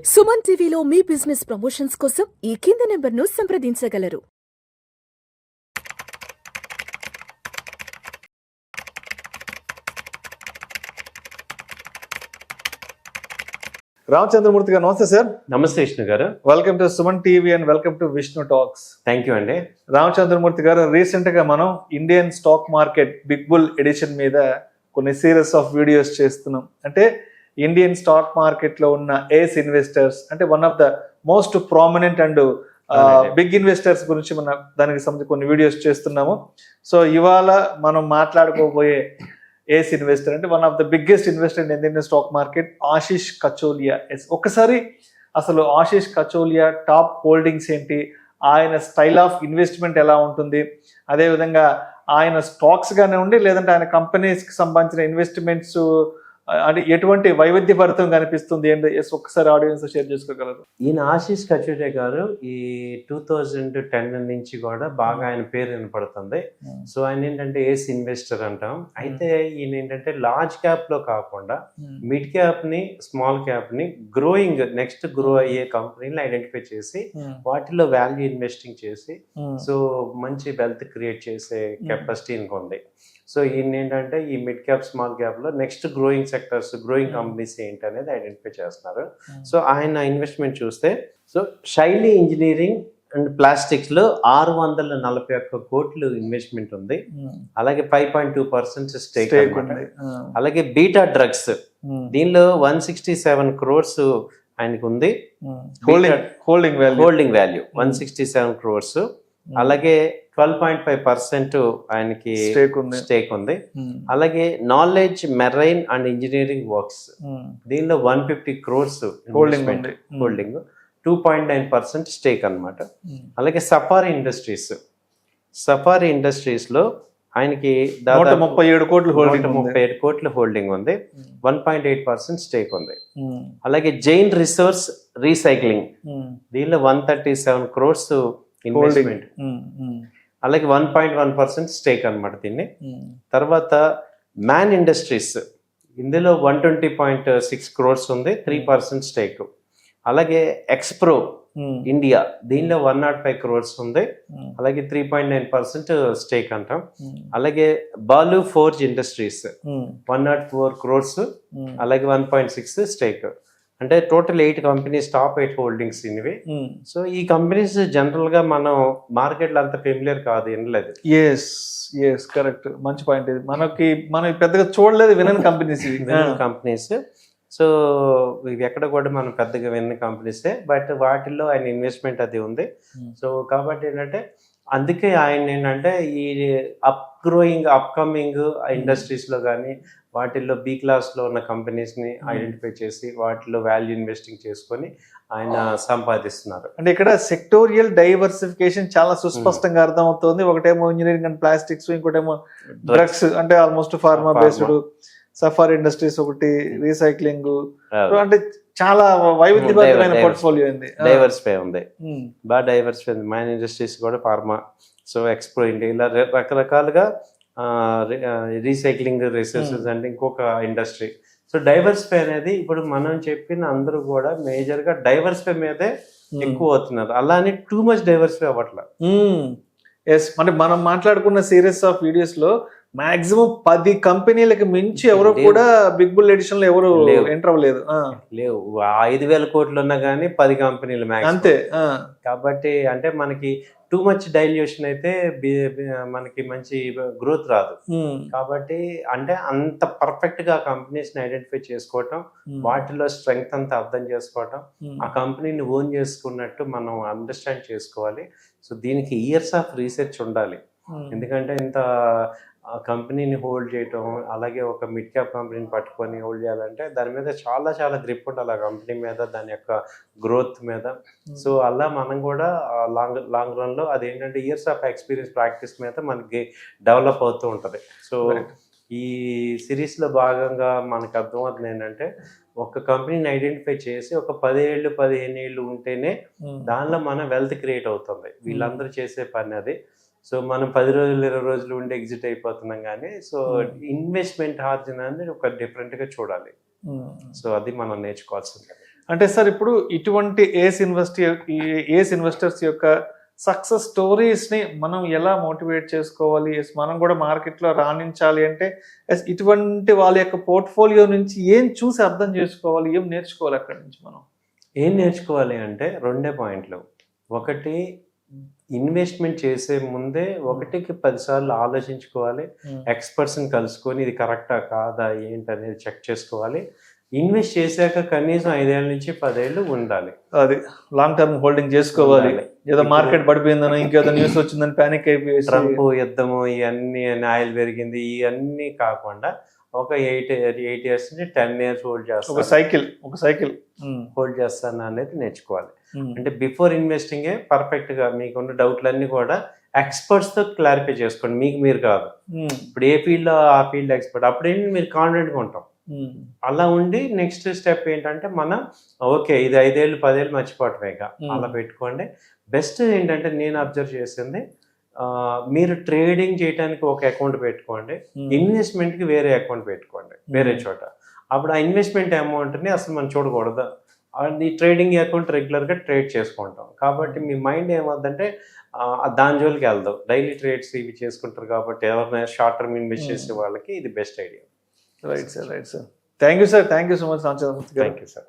సుమన్ టీవీలో మీ business promotions కోసం ఈ కింది నెంబర్ను సంప్రదించగలరు. రామచంద్రమూర్తి గారు నమస్తే సార్. నమస్తే విష్ణు గారు. Welcome to Suman TV and welcome to Vishnu talks. Thank you అండి. రామచంద్రమూర్తి గారు, రీసెంట్ గా మనం Indian stock market big bull edition మీద కొన్ని సిరీస్ ఆఫ్ వీడియోస్ చేస్తున్నాం. అంటే ఇండియన్ స్టాక్ మార్కెట్ లో ఉన్న ఏస్ ఇన్వెస్టర్స్, అంటే one of the most prominent and big investors గురించి మనం దానికి సంబంధించి కొన్ని వీడియోస్ చేస్తున్నాము. సో ఇవాళ మనం మాట్లాడుకోబోయే ఏస్ ఇన్వెస్టర్ అంటే one of the biggest investor in Indian stock market, Ashish Kacholia. ఒక్కసారి అసలు ఆశీష్ కచోలియా టాప్ హోల్డింగ్స్ ఏంటి, ఆయన స్టైల్ ఆఫ్ ఇన్వెస్ట్మెంట్ ఎలా ఉంటుంది, అదేవిధంగా ఆయన స్టాక్స్ గానే ఉండి లేదంటే ఆయన కంపెనీస్కి సంబంధించిన ఇన్వెస్ట్మెంట్స్ అంటే ఎటువంటి వైవిధ్యభరితం కనిపిస్తుంది ఏంటి, ఒక్కసారి ఆడియన్స్ షేర్ చేసుకోగలరు. ఈయన ఆశీష్ కచోరియా గారు ఈ 2010 నుంచి కూడా బాగా ఆయన పేరు వినపడుతుంది. సో ఆయన ఏంటంటే ఏస్ ఇన్వెస్టర్ అంటాం. అయితే ఈయన ఏంటంటే లార్జ్ క్యాప్ లో కాకుండా మిడ్ క్యాప్ ని, స్మాల్ క్యాప్ ని, గ్రోయింగ్ నెక్స్ట్ గ్రో అయ్యే కంపెనీని ఐడెంటిఫై చేసి వాటిలో వాల్యూ ఇన్వెస్టింగ్ చేసి సో మంచి వెల్త్ క్రియేట్ చేసే కెపాసిటీ ఉంది. సో ఈయన ఏంటంటే ఈ మిడ్ క్యాప్, స్మాల్ క్యాప్ లో next growing sectors, growing companies ఏంటి అనేది ఐడెంటిఫై చేస్తున్నారు. సో ఆయన ఇన్వెస్ట్మెంట్ చూస్తే సో శైలి ఇంజనీరింగ్ అండ్ ప్లాస్టిక్స్ లో 641 కోట్లు ఇన్వెస్ట్మెంట్ ఉంది. అలాగే 5.2% స్టేక్ ఉంది. అలాగే బీటా డ్రగ్స్ దీనిలో 167 crores ఆయనకు ఉంది. Holding value 167 crores. అలాగే 12.5% ఆయనకి స్టేక్ ఉంది. అలాగే knowledge marine and engineering works దీనిలో 150 crores హోల్డింగ్, 2.9% స్టేక్ అన్నమాట. అలాగే సఫారీ ఇండస్ట్రీస్ లో ఆయనకి 37 కోట్ల హోల్డింగ్ ఉంది. 1.8% స్టేక్ ఉంది. అలాగే జైన్ రిసోర్స్ రీసైక్లింగ్ దీనిలో 137 crores ఇన్వెస్ట్మెంట్. అలాగే 1.1% స్టేక్ అనమాట దీన్ని. తర్వాత మ్యాన్ ఇండస్ట్రీస్ ఇందులో 120.6 crores ఉంది, 3% స్టేక్. అలాగే ఎక్స్ప్రో ఇండియా దీనిలో 105 crores ఉంది, అలాగే 3.9% స్టేక్ అంటాం. అలాగే బాలు ఫోర్జ్ ఇండస్ట్రీస్ 104 crores, అలాగే 1.6 స్టేక్. అంటే టోటల్ 8 కంపెనీస్, టాప్ 8 హోల్డింగ్స్ ఇవి. సో ఈ కంపెనీస్ జనరల్ గా మనం మార్కెట్ లో అంత ఫెమిలియర్ కాదు, వినలేదు. ఎస్ కరెక్ట్, మంచి పాయింట్ ఇది. మనం పెద్దగా చూడలేదు, వినని కంపెనీస్. సో ఇవి ఎక్కడ కూడా మనం పెద్దగా విన్న కంపెనీసే, బట్ వాటిల్లో ఆయన ఇన్వెస్ట్మెంట్ అది ఉంది. సో కాబట్టి ఏంటంటే అందుకే ఆయన ఏంటంటే ఈ అప్కమింగ్ ఇండస్ట్రీస్ లో కానీ వాటిల్లో బి క్లాస్ లో ఉన్న కంపెనీస్ ని ఐడెంటిఫై చేసి వాటిలో వాల్యూ ఇన్వెస్టింగ్ చేసుకొని ఆయన సంపాదిస్తున్నారు. అంటే ఇక్కడ సెక్టోరియల్ డైవర్సిఫికేషన్ చాలా సుస్పష్టంగా అర్థమవుతుంది. ఒకటేమో ఇంజనీరింగ్ అండ్ ప్లాస్టిక్స్, ఇంకోటేమో డ్రగ్స్ అంటే almost pharma based, safari industries ఒకటి, రీసైక్లింగ్, అంటే చాలా వైవిధ్యమైన పోర్ట్ఫోలియో ఉంది, డైవర్సిఫై ఉంది, బాగా డైవర్సిఫై ఉంది. మైన్ ఇండస్ట్రీస్ కూడా ఫార్మా, సో ఎక్స్ప్రో ఇండియా, ఇలా రకరకాలుగా రీసైక్లింగ్ రిసోర్సెస్ అంటే ఇంకొక ఇండస్ట్రీ. సో డైవర్సిఫై అనేది ఇప్పుడు మనం చెప్పిన అందరూ కూడా మేజర్ గా డైవర్సిఫై మీదే ఎక్కువ అవుతున్నారు. అలానే టూ మచ్ డైవర్సిఫై అవ్వట్లా. అంటే మనం మాట్లాడుకున్న సిరీస్ ఆఫ్ వీడియోస్ లో మాక్సిమం 10 కంపెనీలకు మించి ఎవరు కూడా బిగ్ బుల్ ఎడిషన్ లో ఎవరు ఎంటర్ అవ్వలేదు. లేవు, 5,000 కోట్లు ఉన్నా కానీ 10 కంపెనీలు అంతే. కాబట్టి అంటే మనకి టూ మచ్ డైల్యూషన్ అయితే మనకి మంచి గ్రోత్ రాదు. కాబట్టి అంటే అంత పర్ఫెక్ట్ గా కంపెనీస్ ని ఐడెంటిఫై చేసుకోవటం, వాటిలో స్ట్రెంగ్త్ అంతా అర్థం చేసుకోవటం, ఆ కంపెనీని ఓన్ చేసుకున్నట్టు మనం అండర్స్టాండ్ చేసుకోవాలి. సో దీనికి ఇయర్స్ ఆఫ్ రీసెర్చ్ ఉండాలి. ఎందుకంటే ఇంత కంపెనీని హోల్డ్ చేయటం, అలాగే ఒక మిడ్ క్యాప్ కంపెనీని పట్టుకొని హోల్డ్ చేయాలంటే దాని మీద చాలా చాలా గ్రిప్ ఉండాలి, ఆ కంపెనీ మీద, దాని యొక్క గ్రోత్ మీద. సో అలా మనం కూడా లాంగ్ రన్ లో అదేంటంటే ఇయర్స్ ఆఫ్ ఎక్స్పీరియన్స్, ప్రాక్టీస్ మీద మనకి డెవలప్ అవుతూ ఉంటుంది. సో ఈ సిరీస్ లో భాగంగా మనకు అర్థమవుతుంది ఏంటంటే ఒక కంపెనీని ఐడెంటిఫై చేసి ఒక 10 ఏళ్ళు 15 ఏళ్ళు ఉంటేనే దానిలో మన వెల్త్ క్రియేట్ అవుతుంది. వీళ్ళందరూ చేసే పని అది. సో మనం 10 రోజులు 20 రోజులు ఉండి ఎగ్జిట్ అయిపోతున్నాం కానీ సో ఇన్వెస్ట్మెంట్ ఆర్జన అనేది ఒక డిఫరెంట్గా చూడాలి. సో అది మనం నేర్చుకోవాల్సింది. అంటే సార్ ఇప్పుడు ఇటువంటి ఏస్ ఇన్వెస్టర్స్ యొక్క సక్సెస్ స్టోరీస్ ని మనం ఎలా మోటివేట్ చేసుకోవాలి, మనం కూడా మార్కెట్ లో రాణించాలి అంటే ఇటువంటి వాళ్ళ యొక్క పోర్ట్ఫోలియో నుంచి ఏం చూసి అర్థం చేసుకోవాలి, ఏం నేర్చుకోవాలి అక్కడి నుంచి మనం? ఏం నేర్చుకోవాలి అంటే 2 పాయింట్లు. ఒకటి, ఇన్వెస్ట్మెంట్ చేసే ముందే 1కి 10 సార్లు ఆలోచించుకోవాలి. ఎక్స్పర్ట్స్ని కలుసుకొని ఇది కరెక్టా కాదా ఏంటనేది చెక్ చేసుకోవాలి. ఇన్వెస్ట్ చేశాక కనీసం 5 ఏళ్ళ నుంచి 10 ఏళ్ళు ఉండాలి. అది లాంగ్ టర్మ్ హోల్డింగ్ చేసుకోవాలి. ఏదో మార్కెట్ పడిపోయిందని ఇంకేదో న్యూస్ వచ్చిందని ప్యానిక్ అయిపోయి ట్రంప్ యుద్ధము ఇవన్నీ ఆయిల్ పెరిగింది ఇవన్నీ కాకుండా ఒక 8 years నుంచి 10 years హోల్డ్ చేస్తాను, ఒక సైకిల్ హోల్డ్ చేస్తాను అనేది నేర్చుకోవాలి. అంటే బిఫోర్ ఇన్వెస్టింగే పర్ఫెక్ట్గా మీకున్న డౌట్లన్నీ కూడా ఎక్స్పర్ట్స్తో క్లారిఫై చేసుకోండి, మీకు మీరు కాదు. ఇప్పుడు ఏ ఫీల్డ్లో ఆ ఫీల్డ్ ఎక్స్పర్ట్, అప్పుడేంటి మీరు కాన్ఫిడెంట్గా ఉంటాం. అలా ఉండి నెక్స్ట్ స్టెప్ ఏంటంటే మనం ఓకే ఇది 5 ఏళ్ళు 10 ఏళ్ళు మర్చిపోవటమేగా అలా పెట్టుకోండి. బెస్ట్ ఏంటంటే నేను అబ్జర్వ్ చేసింది, మీరు ట్రేడింగ్ చేయడానికి ఒక అకౌంట్ పెట్టుకోండి, ఇన్వెస్ట్మెంట్కి వేరే అకౌంట్ పెట్టుకోండి వేరే చోట. అప్పుడు ఆ ఇన్వెస్ట్మెంట్ అమౌంట్ని అసలు మనం చూడకూడదు, అది ట్రేడింగ్ అకౌంట్ రెగ్యులర్గా ట్రేడ్ చేసుకుంటాం. కాబట్టి మీ మైండ్ ఏమవుతుందంటే దాని జోలికి వెళ్దాం, డైలీ ట్రేడ్స్ ఇవి చేసుకుంటారు. కాబట్టి ఎవరైనా షార్ట్ టర్మ్ ఇన్వెస్ట్ చేసే వాళ్ళకి ఇది best idea. Right sir. Thank you sir, thank you so much. Thank you sir.